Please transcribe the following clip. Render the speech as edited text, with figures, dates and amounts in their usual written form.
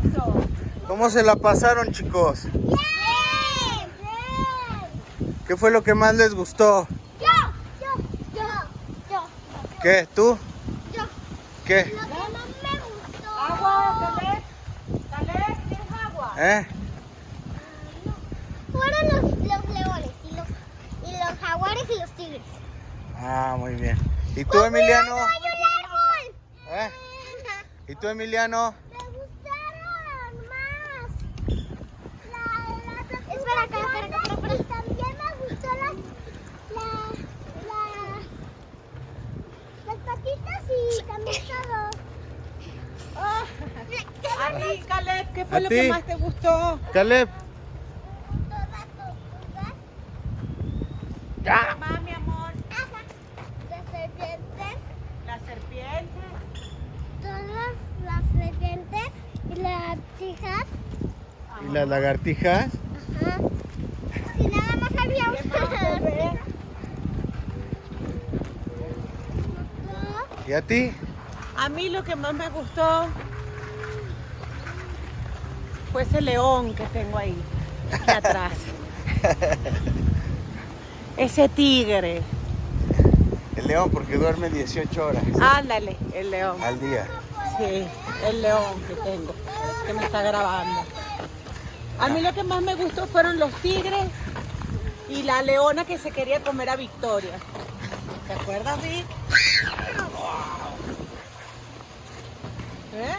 hermoso. ¿Cómo se la pasaron, chicos? ¡Bien! ¡Bien! ¿Qué fue lo que más les gustó? Yo. ¿Qué? ¿Tú? Yo. ¿Qué? Lo que más me gustó. Agua, Caleb. Caleb, ¿quieres agua? ¿Eh? Fueron los leones y los jaguares y los tigres. Ah, muy bien. ¿Y tú, Emiliano? ¡Hay un árbol! ¿Eh? ¿Y tú, Emiliano? Me gustaron más. Espera. Y también me gustó las patitas y también todo. A ti, Caleb, ¿qué fue ¿A lo ti? que más te gustó? Caleb. Todas. ¡Ya! Mamá, mi amor. Las serpientes. La serpiente. Todas las serpientes y las tijas. ¿Y las lagartijas? Ajá. Y nada más había ¿Qué más, bebé? ¿Y a ti? A mí lo que más me gustó fue ese león que tengo ahí, aquí atrás. Ese tigre. El león, porque duerme 18 horas Ándale, el león. al día. Sí, el león que tengo, que me está grabando. A mí lo que más me gustó fueron los tigres y la leona que se quería comer a Victoria. ¿Te acuerdas, Vic? ¿Eh?